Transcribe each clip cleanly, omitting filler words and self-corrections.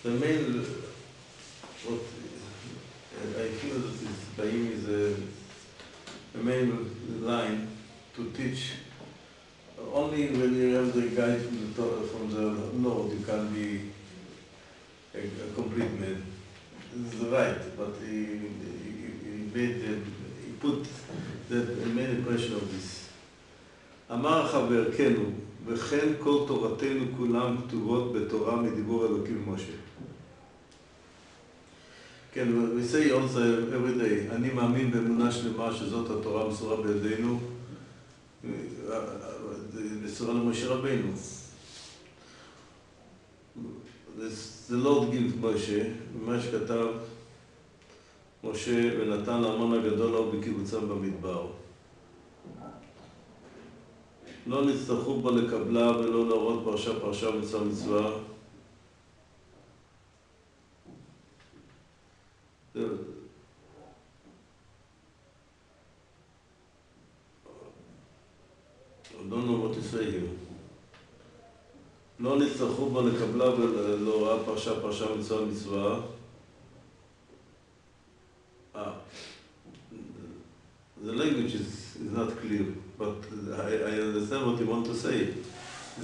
The main, what I feel that is Baim is a main line to teach. Only when you have the guide from the Lord, you can be a complete man. This is right, but he put the main impression of this. אמר החבר, כן הוא, וכן כל תורתנו כולם כתובות בתורה מדיבור אלוקים משה. כן, we say also every day, אני מאמין באמונה שלמה שזאת התורה מסורה בידינו, מסורה למשה רבינו. The Lord gives משה, מה שכתב משה ונתן להמון הגדול ההוא בקיבוצם במדבר. לא נצטרכו בה לקבלה ולא להורות פרשה פרשה מצווה מצווה. I don't know what to say here. לא נצטרכו בה לקבלה ולהוראת פרשה פרשה מצווה מצווה. The language is not clear, but I understand what you want to say.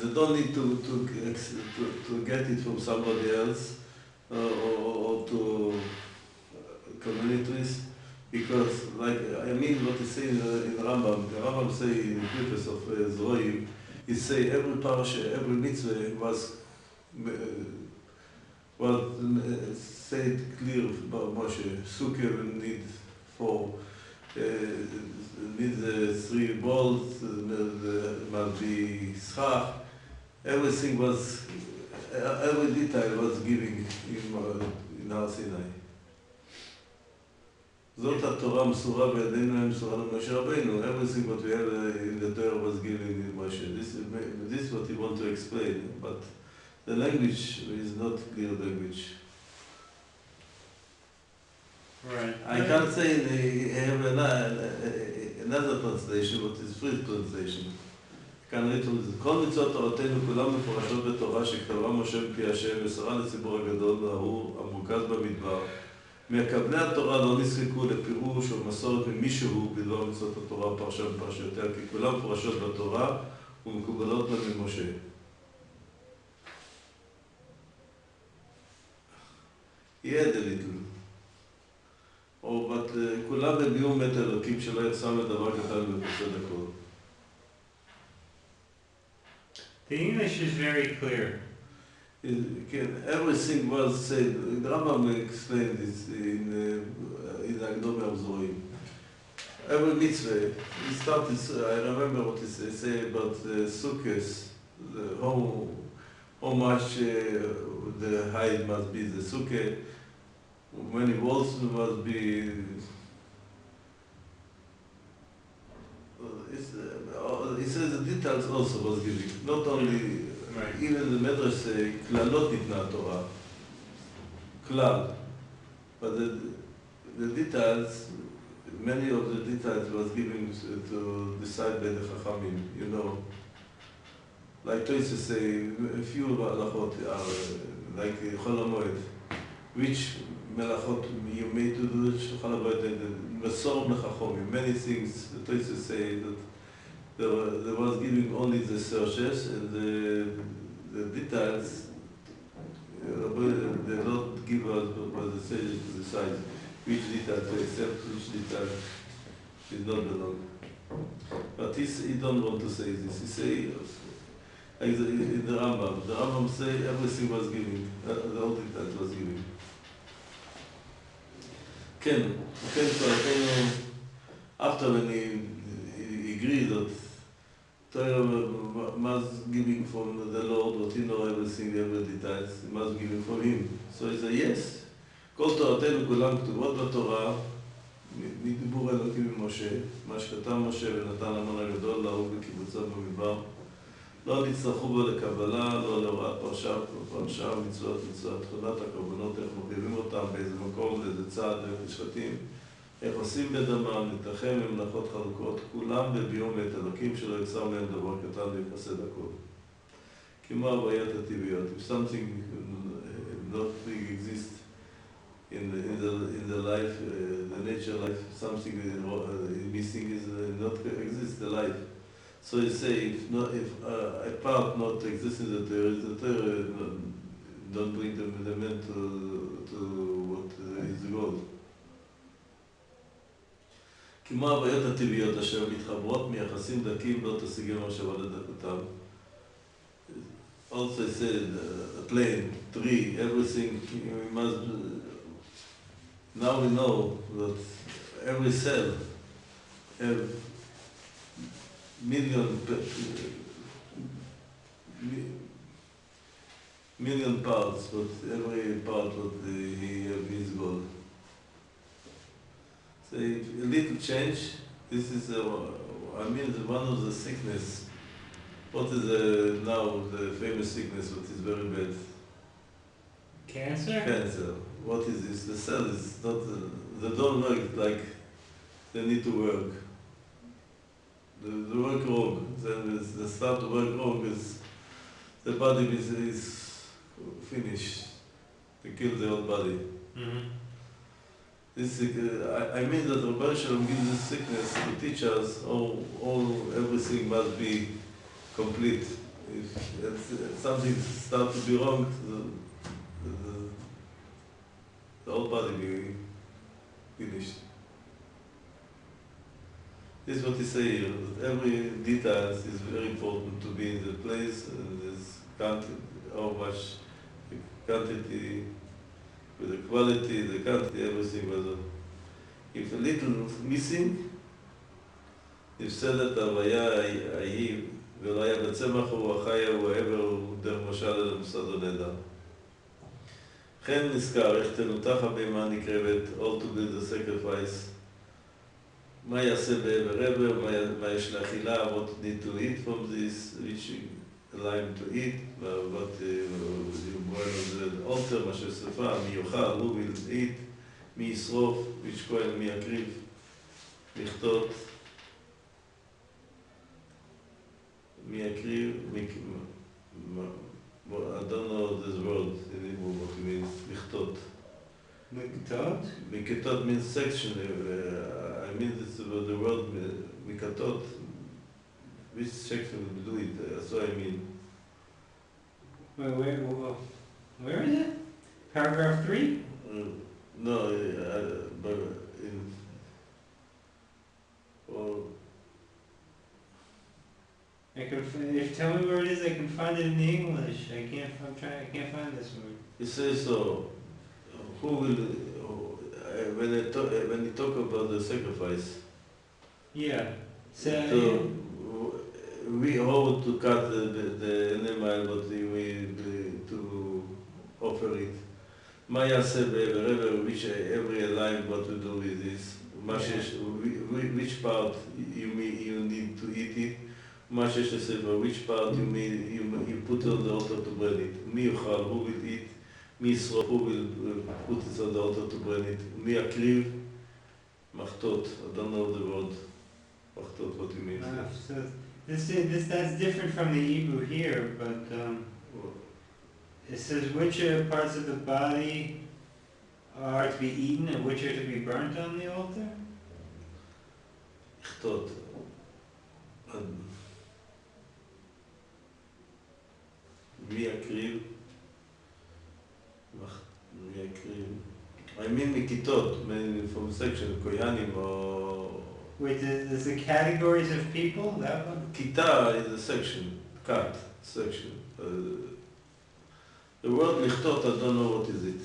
You don't need to get it from somebody else or to communities, because, like, I mean what he say in Rambam. The Rambam say in the preface of Zohim, he say every parasha, every mitzvah was said clear about Moshe. Sukkah need 4. Need 3 balls, must be schach. Everything was, every detail was giving in Har Sinai. זאת התורה מסורה בידינו, מסורה למשה רבינו. Everything what we have in the Torah was given in Moshe. This is what he want to explain, but the language is not clear language. Right. I can't say they have another translation, but it's free translation. כאן ראיתם, כל מצוות תורתנו כולם מפורשות בתורה שכתבה משה מפי השם מסרה לציבור הגדול ההוא המורכז במדבר. מקבלי התורה לא נזקקו לפירוש או מסורת ממישהו בדבר מצוות התורה פרשה בפרשיותיה, כי כולם מפורשות בתורה ומקובלות בה ממשה. יהיה the little. but כולם הביאו מת אלוקים שלא יחסם לדבר קטן ופוסד הכל. The English is very clear. Everything was said. The Rambam explained this in the Akdome of Zohim. Every mitzvah, he started, I remember what he say about the sukkahs, how much the height must be the sukkah, many walls must be. He says the details also was giving, not only. Right. Even the Medrash say, כללות ניתנה התורה, כלל. But the details, many of the details was given to decide by the Chachamim, you know. Like Toysa say, a few melachot are like Chol HaMoed. Which melachot you made to do Chol HaMoed, and the Mesor Mechachomim. Many things, Toysa say that there was giving only the searches and the details. They don't give us what the sages to decide which detail to accept, which detail is not belong. But he don't want to say this. He say, like in the Rambam say everything was giving, the whole details was giving. כן, after when he agreed that Torah must giving from the Lord, what he know everything, every details, he must giving from him. So he said, yes, כל תורתנו כולם כתובות בתורה, מדיבור אלוקים ממשה, מה שכתב משה ונתן המון הגדול להוא בקיבוצם במדבר, לא נצטרכו בו לקבלה, לא להוראת פרשה, מצוות, תכונת הקורבנות, איך מובילים אותם, באיזה מקום, לאיזה צעד, באיזה שבטים, איך עושים בדמם, להתנחם במלאכות חלוקות, כולם בביאום את אלוקים שלא יצר מהם דבר קטן ויפסד הכל. כמו הבעיות הטבעיות. If something not exist in the life, the nature life, something missing is not exist the life. So you say if a part not exists in the Torah don't bring the man to what is the goal. כמו הבעיות הטבעיות אשר מתחברות מיחסים דקים לא תשיגם מחשבה לדקותם. Also I said a plane, tree, everything we must. Now we know that every cell have million parts, but every part what he have his goal. So if a little change, this is one of the sickness. What is now the famous sickness what is very bad? Cancer? Cancer. What is this? The cell is not, they don't work like they need to work. They work wrong. Then they start to work wrong, is the body is finished. They kill the whole body. Mm-hmm. This, I mean that Rabbi Shalom gives this sickness to teach us everything must be complete. If something starts to be wrong, the whole body be finished. This is what he say here, that every detail is very important to be in the place, and this country, how much the quantity, with the quality, the quantity, everything was. If a little missing, נפסדת ההוויה ההיא, ולא היה בצמח רוח חיה ובעבר הוא דרך משל אל המוסד הנדע. כן נזכר איך תנותח הבהמה נקרבת, all to build the sacrifice. מה יעשה בעבר עבר, מה יש לאכילה, what need to eat from this, which line to eat, what you boil on the altar, מה ששרפה, מי יאכל, who will eat, מי ישרוף, which כהן, מי יקריב, לכתות, מי יקריב, I don't know this word in Hebrew, what it means, לכתות. Miketot? Miketot means section. I mean this the word miketot. Which section will do it? That's what I mean. Where is it? Paragraph 3? No, but in. Well, tell me where it is. I can find it in the English. I can't find this word. it says so. Who will when you talk about the sacrifice? Yeah. So we hold to cut the animal, but we to offer it. מה יעשה בעבר, which every line what to do with this? Which part you need to eat it? מה שיש לספר, which part you put on the altar to burn it? מי יאכל, who will eat? מי ישרוף, who will put it on the altar to burn it? מי יקריב? מחטות. I don't know the word. מחטות, what you mean? So that's different from the Hebrew here, but it says which parts of the body are to be eaten and which are to be burnt on the altar? מחטות. מי יקריב? I mean מכיתות, from section, כהנים או... Wait, there's the categories of people? That one? כיתה is a section, cut, section. The word לכתות, I don't know what is it.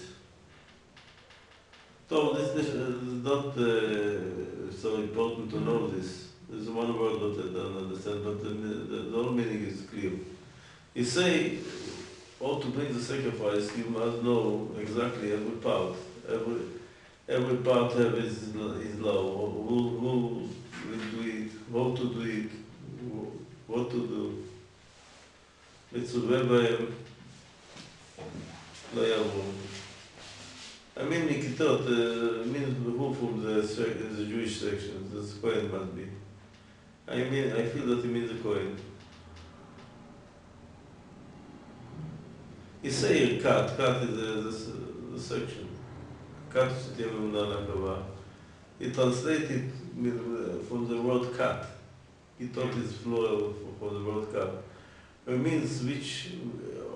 So this is not so important to know this. There's one word that I don't understand, but the whole meaning is clear. You say, or to bring the sacrifice, you must know exactly every part. Every part have his law. Who will do it, how to do it, what to do. מצווה בהם לא יעבור. I mean, מכיתות means who from the Jewish section, the Kohen must be. I feel that it means the Kohen. You say here cat. Cat is a section. Cat שתהיה ממונה להקרבה. He translated from the word cat. He thought it's plural for the word cat. It means which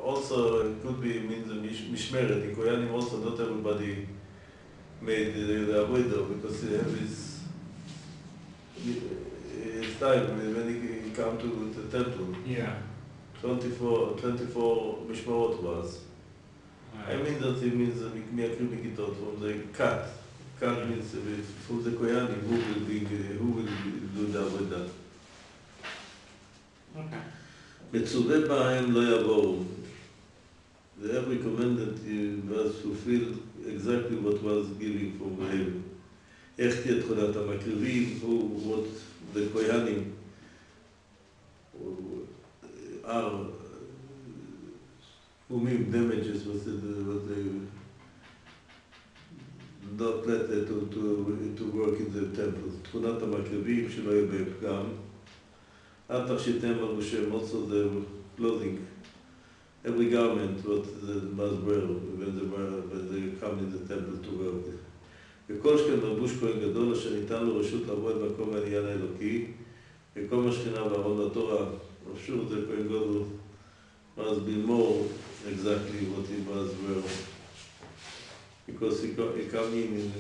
also could be means mishmeret. In Koyanim also not everybody made the avodah because they have his time when he come to the temple. Yeah. 24 mishmarot was. I mean that it means Miakri Mikitot from the cat. Cat means from the Koyanim who will do the avodah. Okay. מצווה בהם לא יבואו. They recommended was fulfilled exactly what was given from him. איך תהיה תכונת המקריבים, what the Koyanim are whom damages what they not let it to work in the temple. תכונת המקריבים שלא יהיה בפגם. At Tashitem Moshe, also the clothing, every garment what they must wear when they come in the temple to work. וכל שכן מלבוש כהן גדול אשר ניתן לו רשות לעבוד במקום העניין האלוקי, וכל מה שכינה בארון התורה, sure the Kohen Gadol must be more exactly what he must wear. Because he come in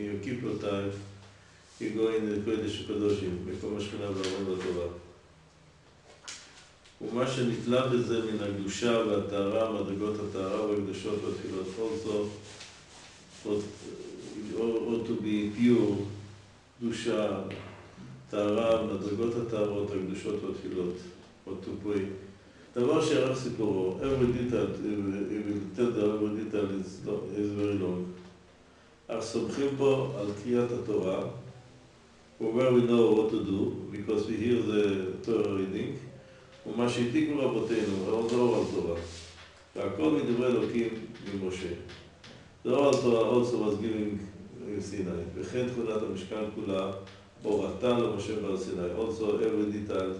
Yom Kippur time, he go in the Kodesh HaKadoshim, וכל מה שכינה בארון התורה. ומה שנתלה בזה מן הקדושה והטהרה, מדרגות הטהרה והקדושות והתפילות, also or to be pure, קדושה, טהרה, מדרגות הטהרות, הקדושות והתפילות, or to pray. דבר שערך סיפורו, every detail, if you tell the every detail is very long. אך סומכים פה על קריאת התורה, where we know what to do, because we hear the Torah reading, ומה שהעתיקו רבותינו, האור על תורה, והכל מדברי אלוקים ממשה. The oral Torah also was given in Sinai, וכן תכונת המשכן כולה, הורתה למשה בר סיני. Also every detail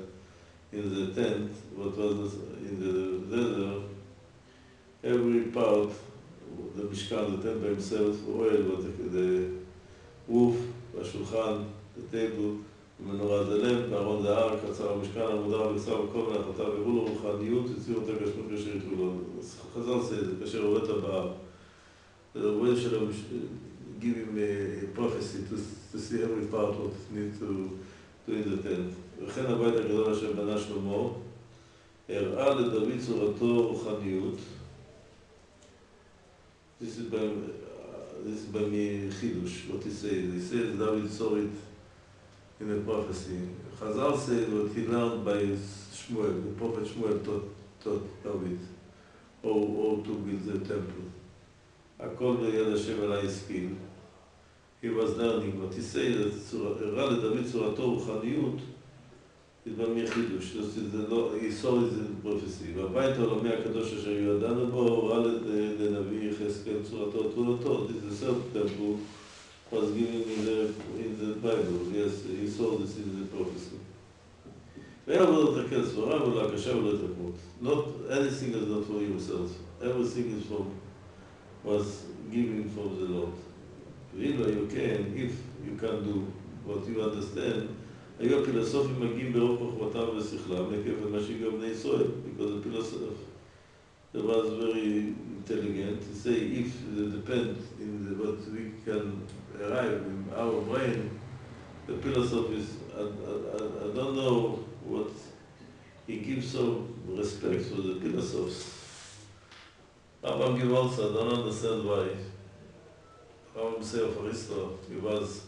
in the tent, what was in the desert, every part, the משכן, the tent by himself, oil, the roof, השולחן, the table, מנורה דלם, בארון זהב, קצר המשכן, עמודה וקצר וכל מלאכתה, והראו לו רוחניות, הציעו אותה גשמות כאשר יתרו לו. חז"ל זה, כאשר הורית באר. The way should give him a prophecy to see every part what need to do in the tent. וכן הבית הגדול אשר בנה שלמה, הראה לדוד צורתו רוחניות. This is by me חידוש, what he says. He says David saw it in a prophecy. Chazal said what he learned by Shmuel, the prophet Shmuel taught David, or to build the temple. הכל ביד השם אליי השכיל. He was learning, what he said, הראה לדוד צורתו רוחניות, זה בא מחידוש, he saw it in prophecy. והבית העולמי הקדוש אשר ידענו בו, הראה לנביא יחזקאל צורתו תמונתו. This is the third temple was given in the Bible. Yes, he saw this in the prophecy. ואין עבודת הקל סברה ולא הקשה ולא התרקמות. Not anything is not for yourself. Everything is from was given from the Lord. If you can do what you understand, היו הפילוסופים מגיעים ברוב חוכמתם ושכלם לכיוון מה שהגיעו בני ישראל, because the philosopher was very intelligent. To say if it depends in what we can arrive in our brain, the philosophies, I don't know what he gives some respect for the philosophers. Rambam give also, I don't understand why. Rambam say of Aristotle, he was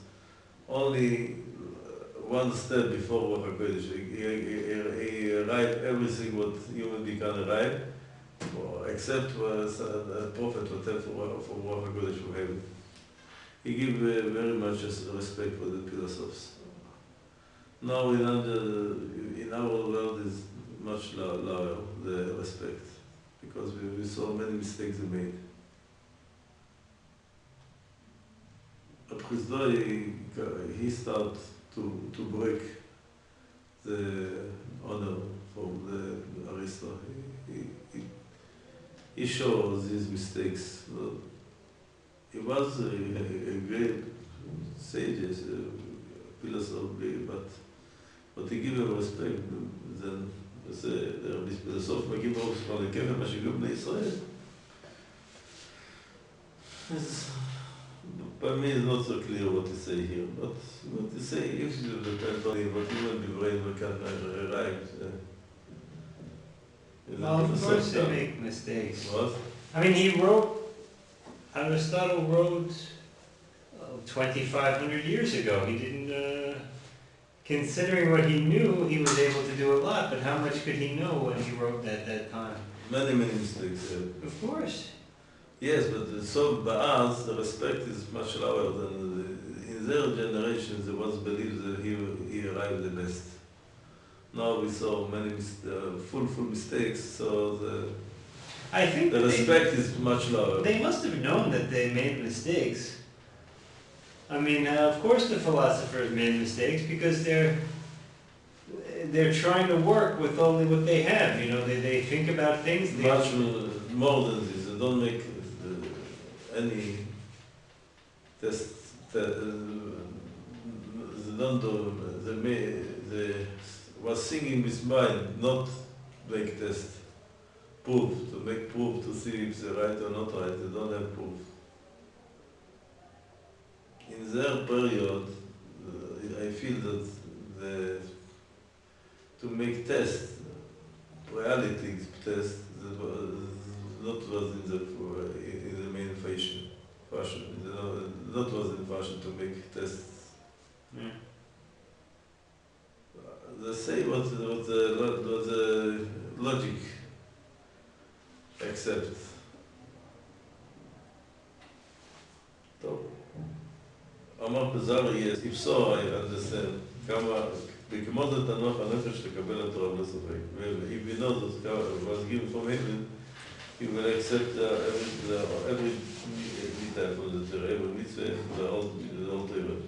only one step before Ruach HaKodesh. He arrived everything what human being can arrive, except a prophet will tell from Ruach HaKodesh from heaven. He give very much respect for the philosophers. Now in our world is much lower, the respect, because we saw many mistakes they made. הכוזרי, he started to break the honor from the Aristotle. He he shows his mistakes. He was a great sage, a philosopher, but he gave him respect. Then, בסוף מגיעים ברוך כבר לקבר מה שהגיעו בני ישראל. By me, it's not so clear what to say here, but what to say usually depends on what human brain can arrive. Well, of course they make mistakes. What? I mean, Aristotle wrote 2,500 years ago. He didn't, considering what he knew, he was able to do a lot, but how much could he know when he wrote at that time? Many mistakes. Of course. Yes, but so by us, the respect is much lower than in their generations. There was belief that he arrived the best. Now we saw many full mistakes, so I think the respect is much lower. They must have known that they made mistakes. I mean, of course the philosophers made mistakes because they're trying to work with only what they have. You know, they think about things. Much more than this. They don't make any tests. They don't do. They was singing with mind, not make test. Proof, to make proof to see if they're right or not right. They don't have proof. In their period, I feel that to make test, reality test, not was in the main fashion. Not was in fashion to make tests. Yeah. They say what the logic accepts. אמר כוזרי, if so, I understand, כמה, בכמות התנוח הנפש לקבל התורה בלי ספק. If we know that was given from heaven, he will accept every mitzvah from the Torah, every mitzvah, the old Torah,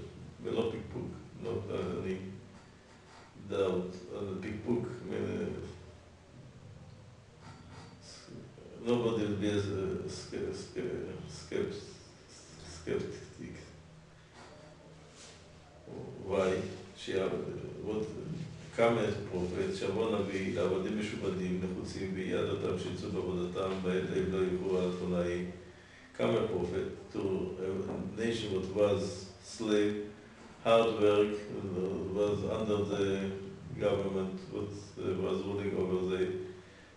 ולא פיקפוק, not any doubt on the פיקפוק. Nobody will be as skeptic. Why? כמה פרופט, שיבוא נביא לעבדים משובדים, נחוצים, ויד אותם שיצאו בעבודתם, בעת לב לא יקרו על התכונאי. כמה פרופט, to a nation that was slave, hard work, was under the government, was ruling over the,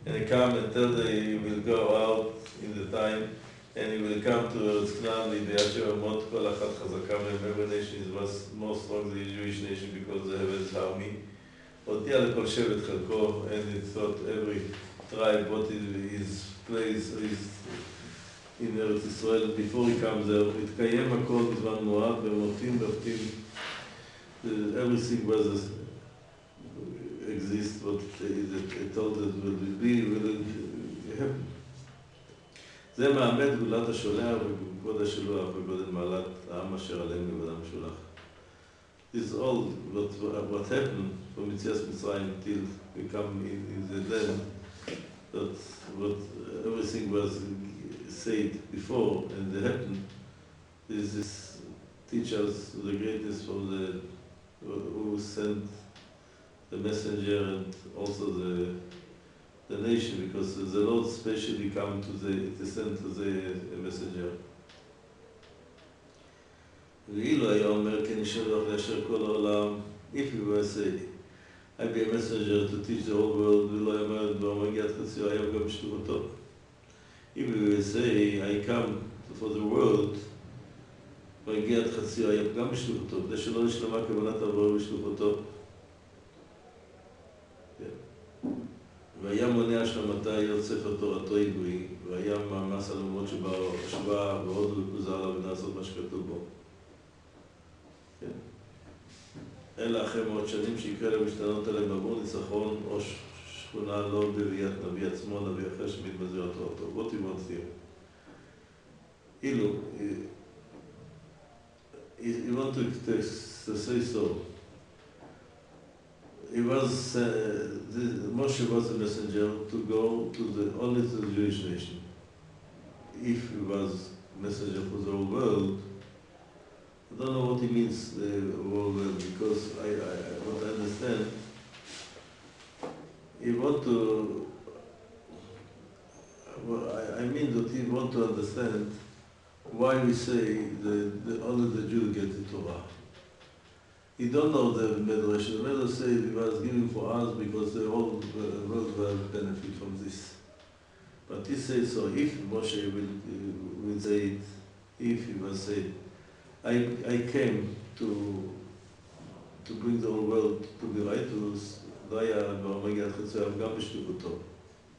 and he come and tell them he will go out in the time, and he will come to Eretz לידיעת שבמות כל אחת חזקה מהם. Every nation was more strong than the Jewish nation because they have his army. הודיע לכל שבט חלקו, and he thought every tribe what his place is in Eretz Israel before he comes there. התקיים הכל בזמן מועד, ומותים ובתים. Everything was exist, what they told us will be, will happen. זה מעמד גאולת השולח וכבוד השלוח וגודל מעלת העם אשר עליהם לבדם שולח. This is all what happened from Yetzias Mitzrayim till we come in the land, that what everything was said before and they happened. This is teach us the greatness from the who sent the messenger and also the nation, because the Lord specially come to send to the messenger. ואילו היה אומר כן ישלח לאשר כל העולם, if he were say, I be a messenger to teach the whole world, ולא היה אומר דבר מגיעת חציו, היה גם בשלוחותו. If he were say, I come for the world, מגיעת חציו, היה גם בשלוחותו, כדי שלא נשלמה כוונת עבור בשלוחותו. והיה מונע השלמתה ספר תורתו עברי, והיה מאמץ הלומות שבא ועוד וכוזר עליו ונעשות מה שכתוב בו. אלא אחרי מאות שנים שיקרה למשתנות עליהם עבור ניצחון או שכונה לא בביאת נביא עצמו, נביא אחר שמתבזר תורתו. What do you want here? אילו, you want to say so. He was, Moshe was a messenger to go only to the Jewish nation. if he was messenger for the whole world, I don't know what he means, the whole world, because what I understand, he want to, I mean that he want to understand why we say that only the Jew get the Torah. He don't know the Medrash. The Medrash says he was giving for us because the whole world will benefit from this. But he says so. If Moshe will say it, if he will say it, I came to bring the whole world to be righteous, לא היה ברמגיע חצויו גם בשלמותו.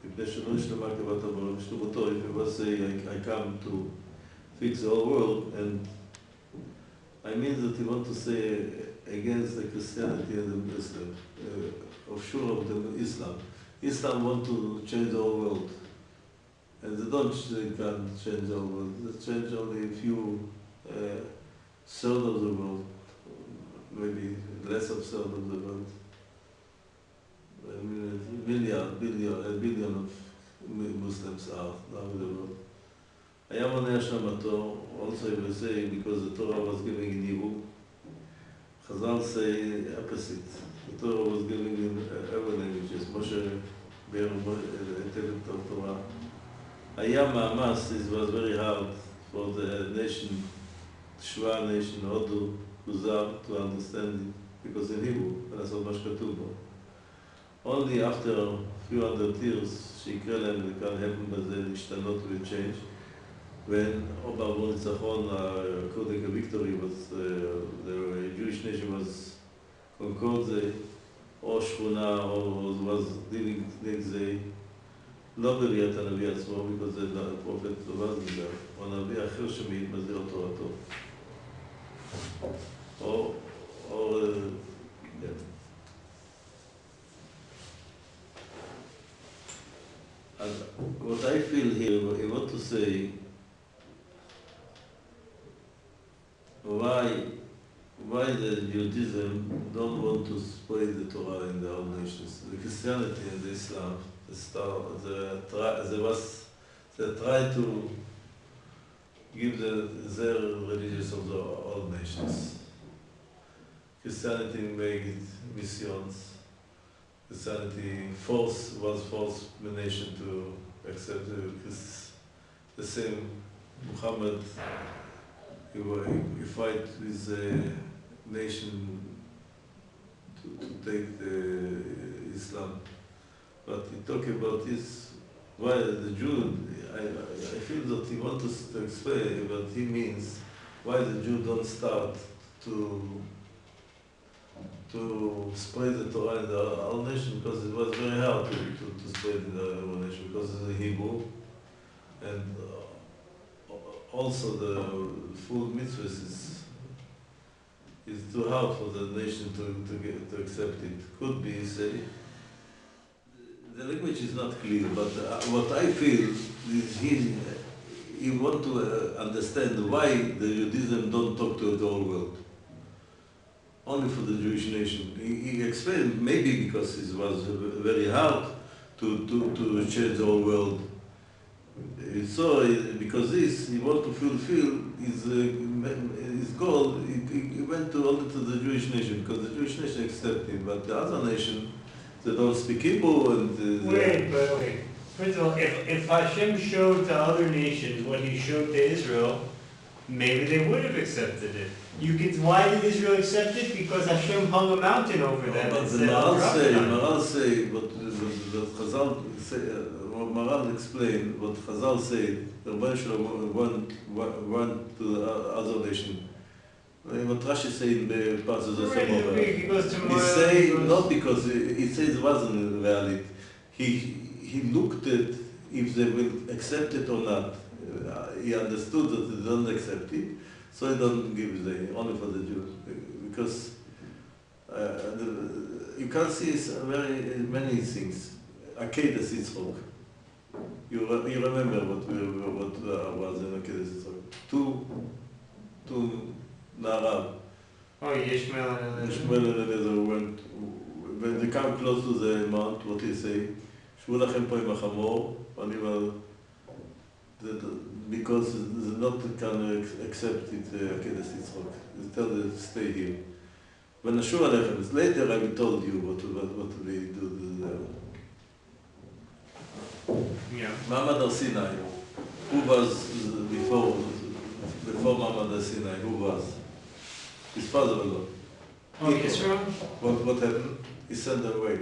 מפני שלא נשלמה כבת הברא בשלמותו, if he will say I come to fix the whole world, and I mean that he want to say against the Christianity and the Muslim, offshore of the Islam. Islam want to change the whole world. And they can't change the whole world. They change only a few third of the world, maybe less of third of the world. A billion of Muslims are now in the world. היה מונע השלמתו, also he will say, because the Torah was giving in Hebrew. Chazal say opposite. The Torah was giving in every languages. Moshe bear היטב את התורה. היה מאמץ, it was very hard for the nation, Shua nation, Hodu, Kuzar, to understand it, because in Hebrew, לעשות מה שכתוב בו. Only after a few hundred years, שיקרה להם וכאן happen בזה להשתנות ו-change. When בעבור ניצחון, according to victory, was the Jewish nation was conquered, או שכונה, או was living next day, לא בביאת הנביא עצמו, because the prophet was there, או הנביא אחר שמזהיר תורתו. או, yeah. And what I feel here, I want to say, why the Judaism don't want to spread the Torah in the other nations. The Christianity and the Islam, they try to give their religions of the all nations. Christianity made missions. Christianity was forced the nation to accept the same Muhammad. He fight with the nation to take the Islam. But he talk about this, why the Jew, I feel that he wants to explain what he means, why the Jew don't start to spread the Torah in our nation, because it was very hard to spread in our nation, because of the Hebrew, and also the full mitzvahs is too hard for the nation to accept it. Could be, say, the language is not clear, but what I feel is he want to understand why the Judaism don't talk to the whole world. Only for the Jewish nation. He explained maybe because it was very hard to change the whole world. So because he want to fulfill his goal, he went only to the Jewish nation, because the Jewish nation accepted him, but the other nation, they don't speak Hebrew and... Wait. First of all, if Hashem showed to other nations what he showed to Israel, maybe they would have accepted it. Why did Israel accept it? Because Hashem hung a mountain over them. But the Maral say, what Chazal say, Maral explained what Chazal said, the Rabbi Shalom went to the other nation. What Rashi said in the parts of the Samara. He say not because he says it wasn't reality. He looked at if they will accept it or not. He understood that they don't accept it, so he don't give it only for the Jews, because you can see very many things. Akedas Yitzchok. You remember what was in Akedas Yitzchok? Two Na'arav. Oh, Yishmael and Eliezer went, when they come close to the mount, what he say? שבו לכם פה עם החמור, ואני אומר, because not can accept it, Akedas Yitzchok. They tell them to stay here. When Ashur Alechem, later I will told you what we do. Yeah. Ma'amad Har Sinai, who was before Ma'amad Har Sinai, who was? His father-in-law. Oh, Israel? What happened? He sent them away.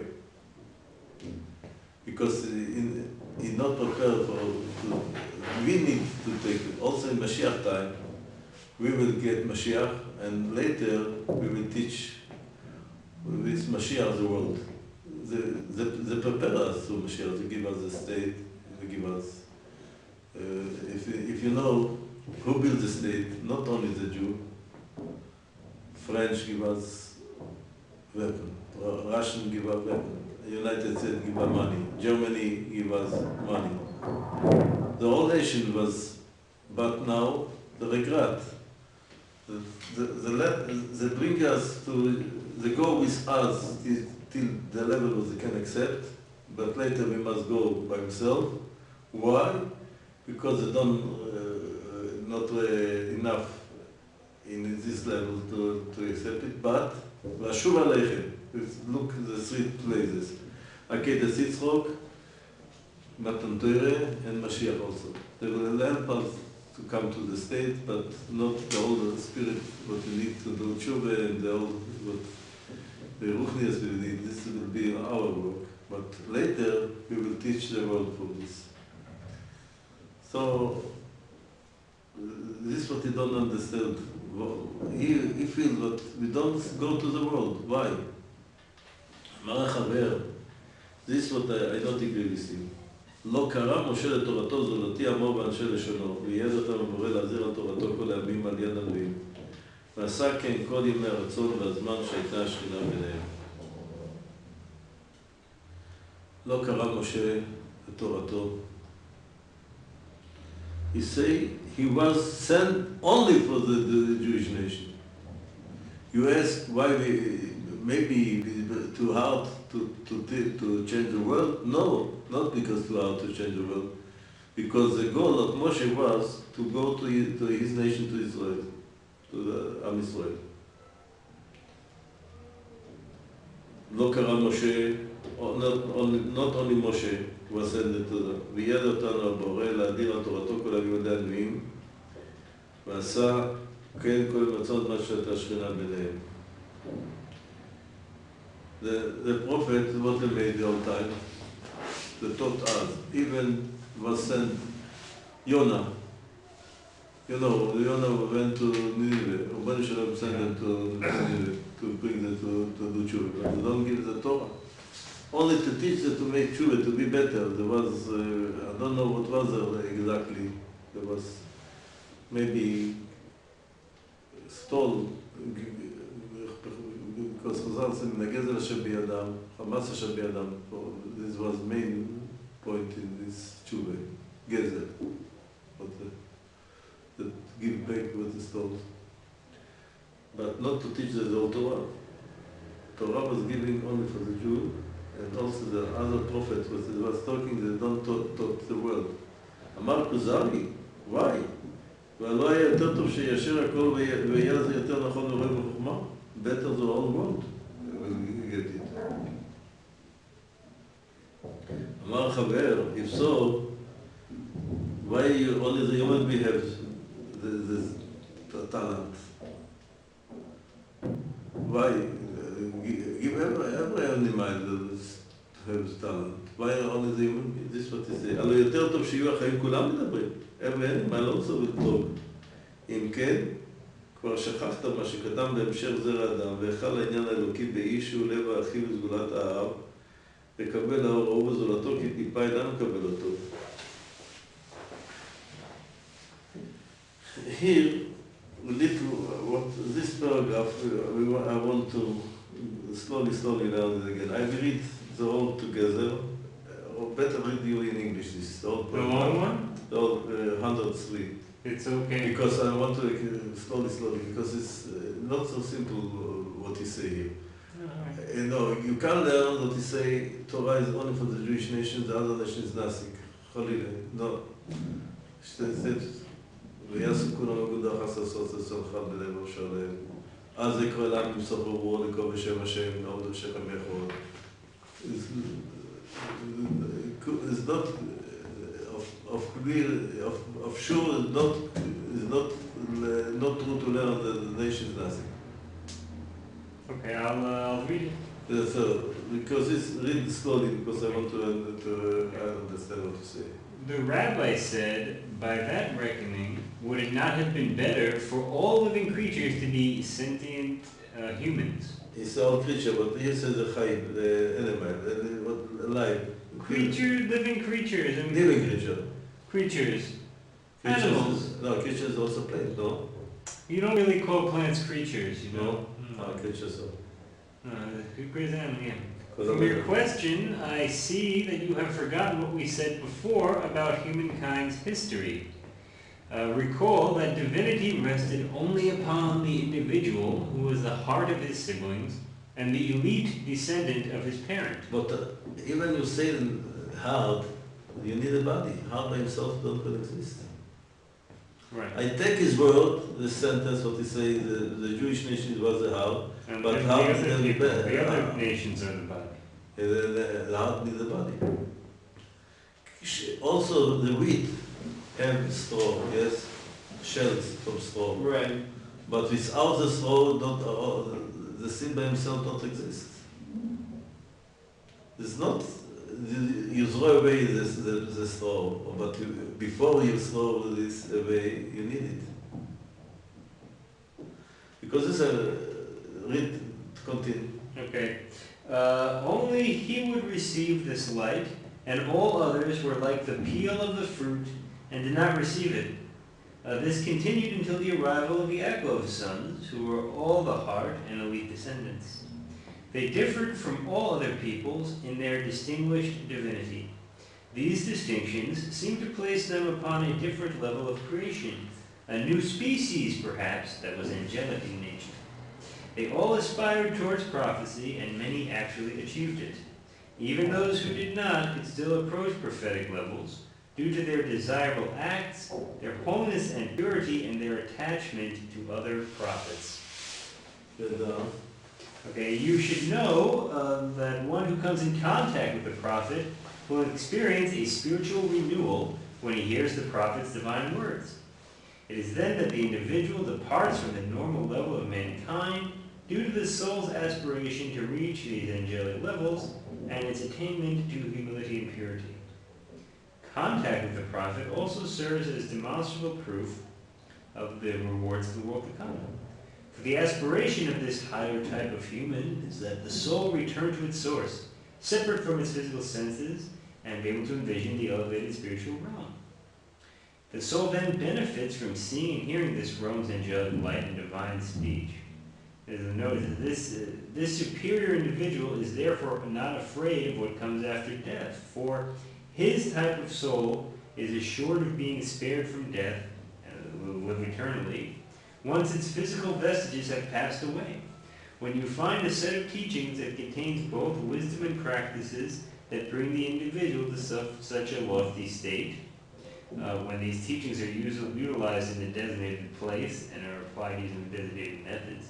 Because he's not prepared for, we need to take it. Also in Mashiach time, we will get Mashiach, and later we will teach with Mashiach the world. They prepare us to Mashiach, they give us the state, they give us, if you know who built the state, not only the Jew, French give us weapon, Russian give us weapon, United States give us money, Germany give us money. The whole nation was, but now the regret. They bring us to, they go with us till the level that they can accept, but later we must go by themselves. Why? Because they don't, not enough in this level to accept it, but Vashuv Aleichem, look at the three places, Akedas Yitzchok, Matan Torah, and Mashiach also. They will help us to come to the state, but not the whole spirit, what we need to do tshuva and the whole, what the ruchnias we need. This will be our work. But later, we will teach the world for this. So, this is what he don't understand. He feels that we don't go to the world. Why? אמר החבר, this is what I don't agree with him. לא קרא משה לתורתו זולתי אמור ואנשי לשונו, וייעד אותם המורה להזהיר על תורתו כל הימים על יד הנביאים. ועשה כן כל ימי הרצון והזמן שהייתה השכינה ביניהם. לא קרא משה לתורתו. He say he was sent only for the Jewish nation. You ask why maybe too hard to change the world? No, not because too hard to change the world. Because the goal of Moshe was to go to his nation, to Israel, to the Am Israel. לא קרא משה, not only Moshe was sent to them. וייעד אותנו הבורא להדיר על תורתו כל היהודי הנביאים, ועשה כן כל מצות מה שהייתה שכינה ביניהם. The prophet, what they made the whole time, they taught us, even was sent Yonah. You know, Yonah went to Nineveh, Rabban Shalom sent them to Nineveh to bring them to do tshuva, but they don't give the Torah. Only to teach them to make tshuva, to be better. There was, I don't know what was there exactly. There was maybe stole, because Chazal said, "Nagez Hashem biyadam, Hamas Hashem biyadam." This was main point in this tshuva, gezer, that give back what is told, but not to teach the whole Torah. Torah was giving only for the Jew, and also the other prophet was talking. They don't talk the world. אמר הכוזרי, why? ולא היה יותר טוב שישר הכל ויהיה זה יותר נכון ורואה בחוכמה? Better the whole world will get it. אמר חבר, if so, why only the human being have the talent? Why? Give every animal has talent. Why only the human being? This is what he says. הלא יותר טוב שיהיו החיים כולם מדברים. every animal also will talk. אם כן, כבר שכחת מה שקדם בהמשך זרע אדם, והחל העניין האלוקי באיש שהוא לב האחי וסגולת האב, וקבל האור ההוא וזולתו, כי טיפה איננו מקבל אותו. Here, this paragraph, I want to slowly learn it again. I will read the whole together, or better read you in English, this whole paragraph. The long one? The whole 103. It's okay. Because I want to slowly, because it's not so simple what you say here. Alright. You know, you can't learn what you say, Torah is only for the Jewish nation, the other nation is nothing. Chalila, no. ויעשו כולם אגודה חססות אצל אחד בלב שלם. אז יקרא להם בסוף ברור לקרוא בשם השם, נעמוד בשכם יחוד. It's not of sure is not true to learn that the nation is nothing. Okay, I'll read it. Yes, sir. Because it's read slowly because I want to understand what you say. The rabbi said, by that reckoning, would it not have been better for all living creatures to be sentient humans? It's all creature, but he says the chayim, the animal, alive. Living creatures. I mean, Living creature. Creatures. Animals. No, creatures also plants, no? You don't really call plants creatures, you know? Creatures. From your question, I see that you have forgotten what we said before about humankind's history. Recall that divinity rested only upon the individual who was the heart of his siblings and the elite descendant of his parent. But even you say heart, you need a body. Heart by himself don't exist. Right. I take his word, the sentence, what he say, the Jewish nation was the heart, And but the heart other is people, the other nations are the body. The heart needs the body. Also, the wheat have straw, yes, shells from straw. Right. But without the straw, the seed by himself don't exist. It's not you throw away the straw, but before you throw this away, you need it. Because it's read, continue. Okay. Only he would receive this light, and all others were like the peel of the fruit and did not receive it. This continued until the arrival of Yaakov's sons, who were all the heart and elite descendants. They differed from all other peoples in their distinguished divinity. These distinctions seem to place them upon a different level of creation, a new species perhaps that was angelic in nature. They all aspired towards prophecy, and many actually achieved it. Even those who did not could still approach prophetic levels due to their desirable acts, their holiness and purity, and their attachment to other prophets. Okay, you should know that one who comes in contact with the prophet will experience a spiritual renewal when he hears the prophet's divine words. It is then that the individual departs from the normal level of mankind due to the soul's aspiration to reach these angelic levels and its attainment to humility and purity. Contact with the prophet also serves as demonstrable proof of the rewards of the world to come. For the aspiration of this higher type of human is that the soul return to its source, separate from its physical senses, and be able to envision the elevated spiritual realm. The soul then benefits from seeing and hearing this realm's angelic light and divine speech. Notice this superior individual is therefore not afraid of what comes after death, for his type of soul is assured of being spared from death and will live eternally once its physical vestiges have passed away. When you find a set of teachings that contains both wisdom and practices that bring the individual to such a lofty state, when these teachings are utilized in the designated place and are applied using the designated methods,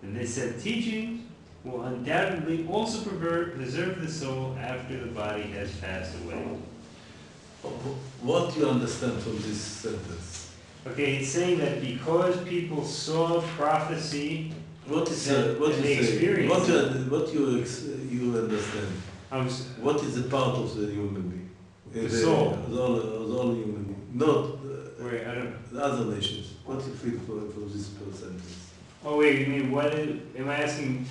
then this set of teachings will undoubtedly also preserve the soul after the body has passed away. What do you understand from this sentence? Okay, it's saying that because people saw prophecy, What you say? What you understand? What is a part of the human being? The soul. All human being. Not wait, I don't. the other nations. What do you feel for this sentence? Oh wait, you mean what is? Am I asking?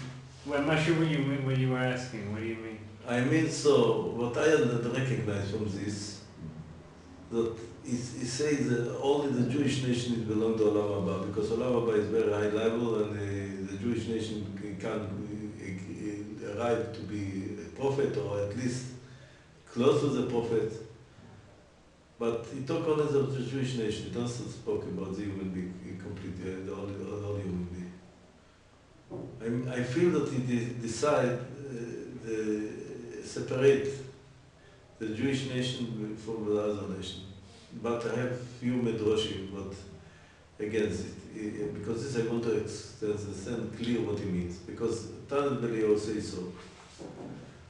Well, I'm not sure what you were asking. What do you mean? I mean, so what I recognize from this, that it says that only the Jewish nation belong to Olam Haba, because Olam Haba is very high level, and the Jewish nation can arrive to be a prophet, or at least close to the prophet. But he talked only of the Jewish nation. He doesn't spoke about the human being completely, the all human being. I feel that he decide separate the Jewish nation from the other nation. but I have few medrashim, but against it, because this I want to understand clear what he means, because Tanit Belial says so.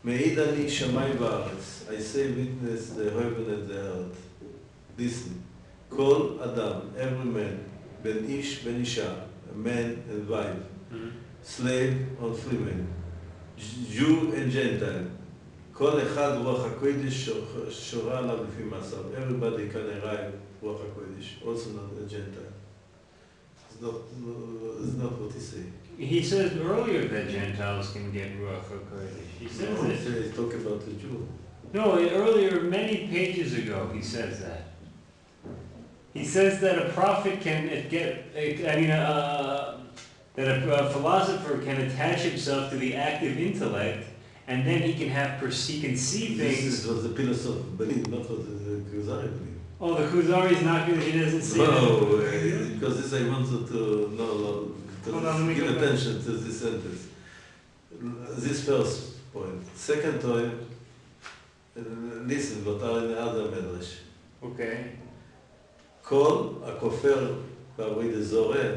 Me'id ani shamayim va'aretz, I say witness the heaven and the earth. Listen, kol adam, every man, ben ish, ben isha, a man and wife, slave or free man, Jew and Gentile, כל אחד רוח הקודש שורה עליו לפי מעשיו. Everybody can arrive רוח הקודש, also not a Gentile. It's not what he says. He says earlier that Gentiles can get Ruach HaKodesh. He says No, it. he's talking about the Jew. No, earlier, many pages ago, he says that. He says that a prophet can get, that a philosopher can attach himself to the active intellect, and then he can see things. This was the pillars of belief, not what the Kuzari believe. Oh, the Kuzari is not good, he doesn't see No, it. because this I wanted to give attention to this sentence. This first point. Second point, listen, what are in the other medrash. Okay. כל הכופר בעבודת זורע,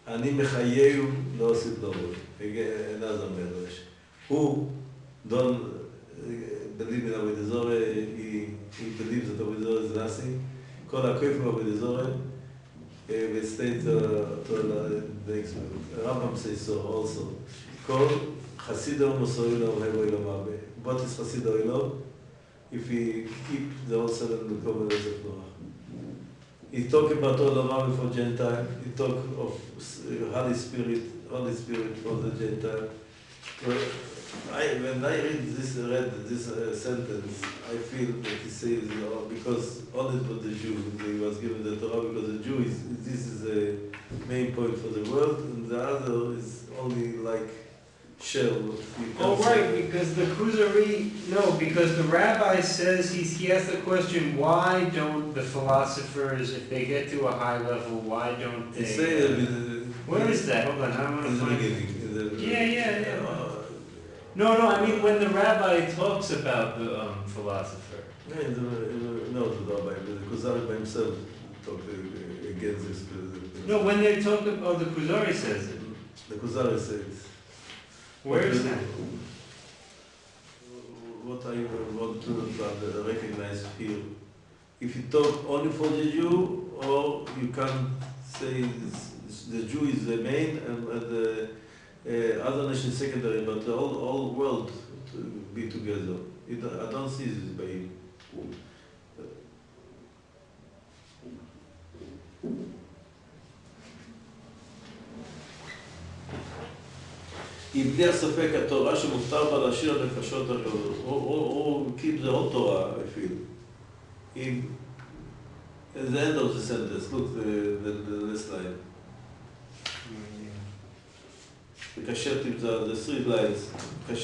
אני מחייב לא עושים דורות. Another medrash. Who don't believe in עבודת זורע, he believes that עבודת זורע is nothing. כל הכופר בעבודת זורע, we state the Rambam says so also. כל חסיד המוסר אילום הבו אילום אבא. What is חסיד אילום? If we keep the whole seven become as a Torah. He talked about Olam before Gentile. He talked of Holy Spirit for the Gentile. When I read this sentence, I feel that he says, because only for the Jew he was given the Torah, because the Jew this is the main point for the world, and the other is only like shell. Oh, right, because the Kuzari, because the rabbi says he asked the question, why don't the philosophers, if they get to a high level, why don't they... where is that? Hold on, I want to find it. Yeah. No, I mean when the rabbi talks about the philosopher. No, the rabbi, the Kuzari by himself talked against this. No, when they talk about, the Kuzari says it. The Kuzari says. Where is that? What I want to recognize here, if you talk only for the Jew, or you can say the Jew is the main and the other nation secondary, but the whole world to be together. I don't see this by him. היא בלי הספק התורה שמותר בה להשאיר הנפשות הלאומיות. הוא keep the whole Torah, I feel. At the end of the sentence, look the last line. וקשר תמצא, the three lines, הוא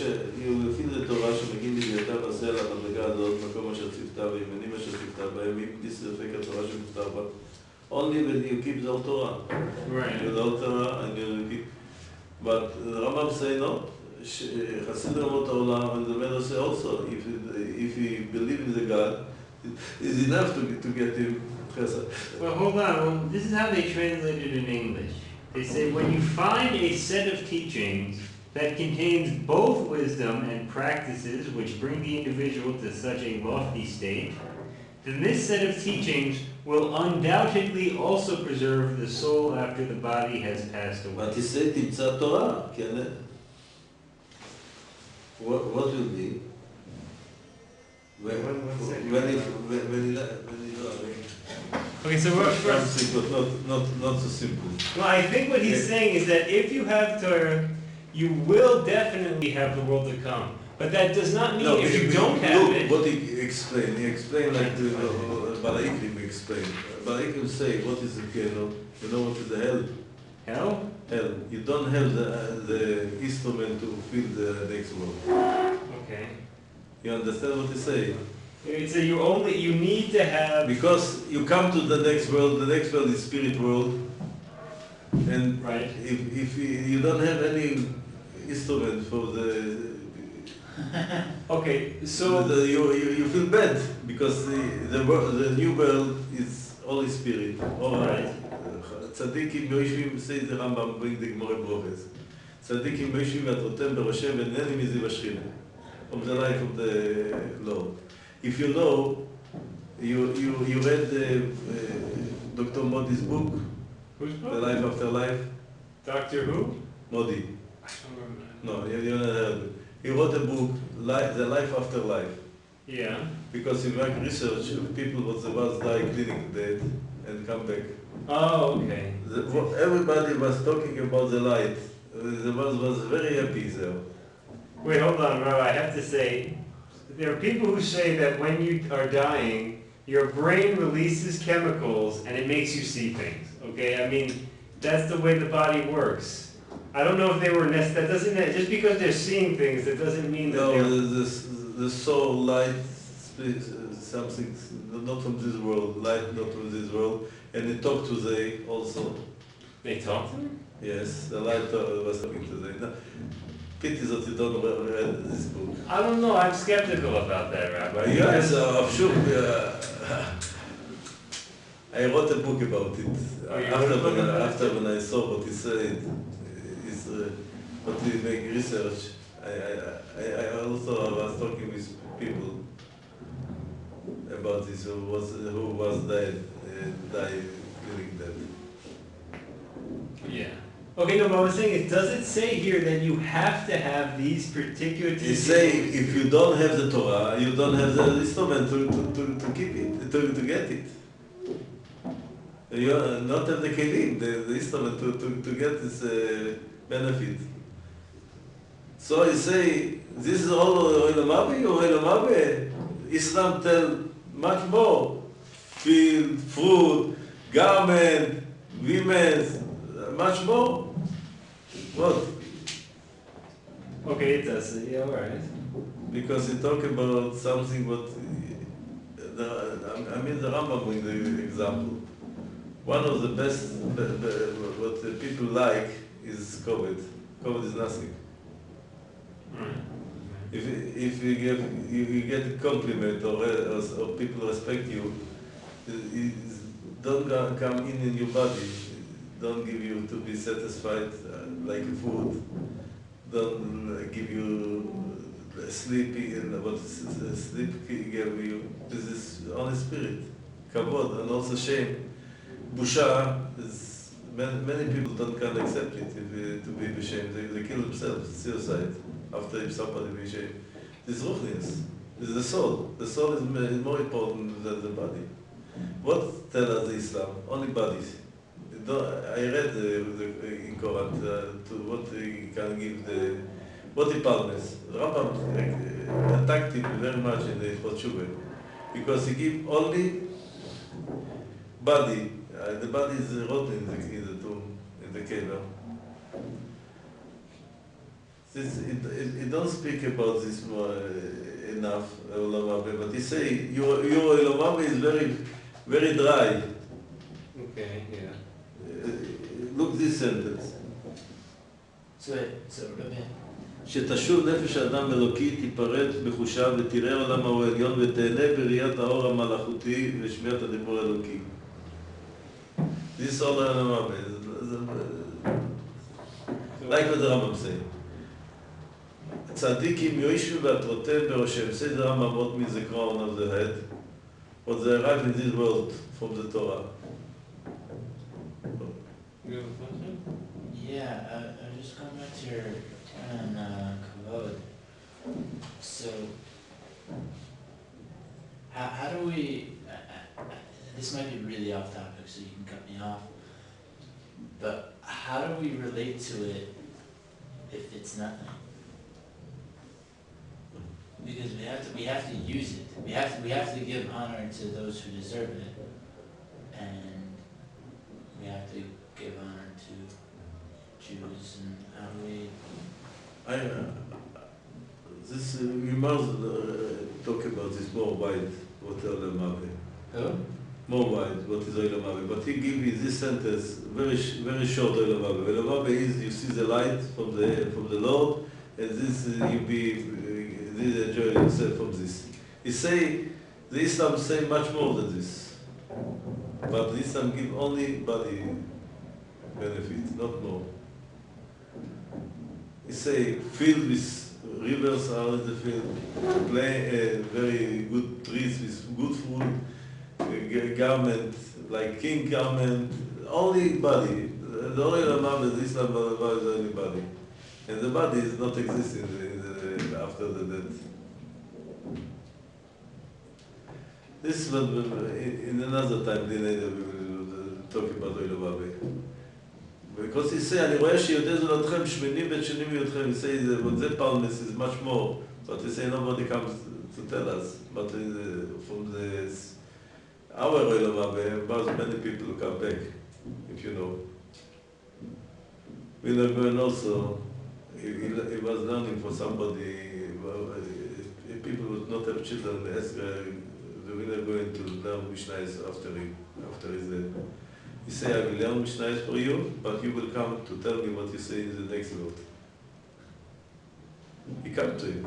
יפיל את התורה שמגיעים לידיעתה ועשה על המדרגה הזאת, מקום אשר ציפתה וימנים אשר ציפתה בהם, אם בלי ספק התורה שמותר בה. Only when you keep the whole Torah. Right. The whole Torah and you keep. But the Rambam say no. Chassid Ramot Olam and the Medrash say also, if he believe in the God, it is enough to get him chesed. Well, hold on. Well, this is how they translate it in English. They say when you find a set of teachings that contains both wisdom and practices which bring the individual to such a lofty state, then this set of teachings will undoubtedly also preserve the soul after the body has passed away. But he said, תמצא תורה, כן? What will be? When Okay, so we're first. But not so simple. Well, I think what he's saying is that if you have Torah, you will definitely have the world to come. But that does not mean if you don't have it. What he explained like the Balaikim explained. Balaikim say, what is the piano? You know what is the hell? Hell? Hell. You don't have the instrument to feel the next world. Okay. You understand what he say? So you need to have... Because you come to the next world is spirit world. And right. if you don't have any instrument for the Okay, so You feel bad because the new world is Holy Spirit. Right. צדיקים יושבים, say the Rambam, bring the Gemara Broches. צדיקים יושבים והתרותם בראשם ונהנים מזיו השכינה. From the life of the Lord. If you know, you read Dr. Modi's book, whose The book? Life After Life? Doctor who? Modi. I don't remember. No, you never heard it. He wrote a book, The Life After Life. Yeah. Because he make research of people what the was die clinic dead and come back. Oh, okay. Everybody was talking about the light. The was very happy there. Wait, hold on, Rabbi. I have to say, there are people who say that when you are dying, your brain releases chemicals and it makes you see things. Okay, I mean, that's the way the body works. I don't know if they were that doesn't just because they're seeing things, that doesn't mean that No, they're. the soul light, something not from this world, light not from this world, and he talked to they also. They talk to them? Yes, the light was talking to they. No, pity that you don't read this book. I don't know. I'm skeptical about that, Rabbi. Yes, I'm sure. I wrote a book about it. Oh, you wrote a book about it? After when I saw what he said, what he make research, I also was talking with people about this who was dead, died during that. Yeah. Okay, no, but I was saying, does it say here that you have to have these particular He teachings? say if you don't have the Torah, you don't have the instrument to keep it, to get it. You not have the kelim, the instrument to get this benefit. So he say, this is all Oilamabi or Oilamabi? Islam tell much more. Field, fruit, garment, women, much more. What? Okay, it does. Yeah, all right. Because he talk about something what, the Rambam bring the example. One of the best, what the people like is COVID. COVID is nothing. If you get a compliment or people respect you, it don't come in your body, don't give you to be satisfied like food, don't give you sleepy and what sleep give you. This is only spirit, kavod, and also shame. Busha is many people can accept it to be ashamed. They kill themselves, suicide. After somebody be ashamed. This is ruchnius. This is the soul. The soul is more important than the body. What tell us the Islam? Only bodies. I read in Quran to what he can give the body partners. Rambam attacked him very much in the Chotshuvah because he give only body. The body is rotten in the tomb, in the cave. It don't speak about this more enough, but he say your Olamame is very, very dry. Okay, yeah. Look this sentence. So Rabbi. שתשוב נפש האדם אלוקי, תיפרד בחושיו ותראה עולם האור העליון ותהנה בראיית האור המלאכותי ושמיעת הדיבור האלוקי. This is all Olamame. Like what the Rambam say. צדיקים יושבים והתרותם בראשם. Say the Rambam what means the crown of the head. What they arrive in this world from the Torah. You have a question? Yeah, I just going back to your on kavod. So, how do we? This might be really off topic, so you can cut me off. But how do we relate to it if it's nothing? Because we have to use it. We have to give honor to those who deserve it, and we have to give honor to Jews. And how do we? This we must talk about this more wide. What Olamame? Who? More wide. What is Olamame? But he give me this sentence very short. Olamame. Olamame is you see the light from the Lord, and this you be did enjoy himself from this. He say, the Islam say much more than this. But the Islam give only body benefit, not more. He say, filled with rivers are in the field, very good trees with good food, garment, like king garment, only body. The only Ramam is Islam is only body. And the body is not existing after the death. This one, in another time, we will talk about Olam Haba. Because he say, אני רואה שיודע זולתכם שמנים ושנים מיודכם, he say, the palmas is much more. But he say, nobody comes to tell us. But from our Olam Haba, about many people come back, if you know. We are going also, he was learning for somebody, people would not have children, they ask, we are going to learn Mishnahs after his death. He say, I will learn Mishnahs for you, but you will come to tell me what you say in the next word. He came to him.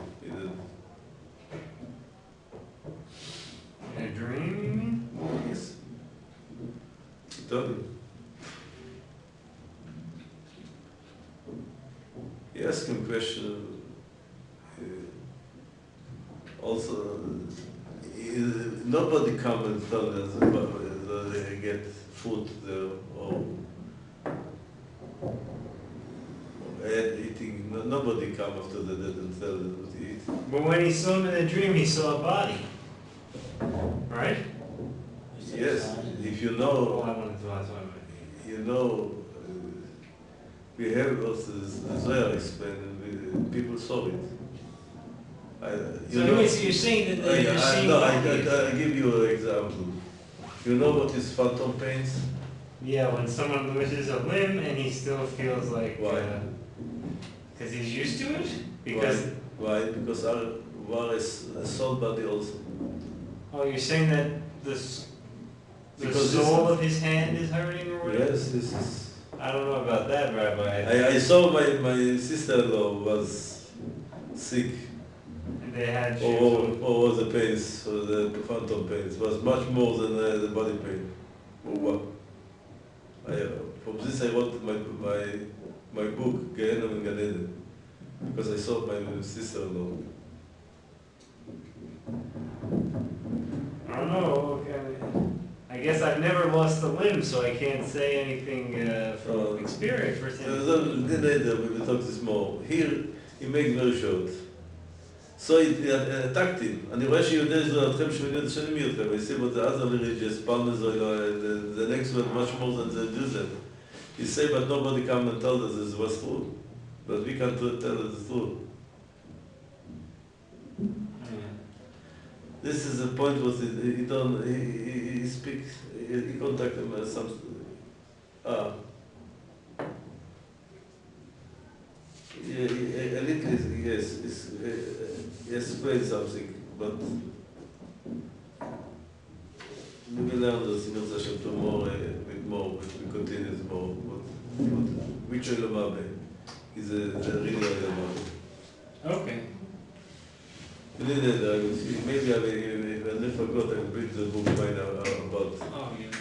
In a dream, you mean? Yes. He told him. He asked him a question. Also, nobody come and tell us that they get food there or eating. Nobody come after the death and tell them what to eat. But when he saw him in the dream, he saw a body. Right? Yes, if you know, Oh, I wanted to ask one. you know, we have also the Zohar explained, and people saw it. So anyways, you're saying that you're seeing bodies. I give you an example. You know what is phantom pains? Yeah, when someone loses a limb and he still feels like... Why? Because he's used to it? Because... Why? Because our is a soul body also. Oh, you're saying that the Because sole of his hand is hurting or whatever? Yes, this is. I don't know about that, Rabbi. I saw my sister-in-law was sick. And they had Or the pains, or the phantom pains, was much more than the body pain. From this I wrote my book, Gehenna and Gan Eden, because I saw my sister-in-law. I don't know. Okay. I guess I've never lost a limb, so I can't say anything from experience. We will talk this more. Here, he makes very short. So he attacked him. אני רואה שיודע זולתכם שמנים ושנים מיודכם. I say, but the other religious, Palmas, the next one much more than the Jews. He say, but nobody come and tell us this was true. But we can't tell us it's true. This is the point was he speaks, he contacted me some, a little, yes, he explained something, but we will learn this in the session tomorrow with more, we continue more, which Olam Haba is the real Olam Haba. Okay. Maybe I forgot, I will bring the book by now about. Oh, yeah.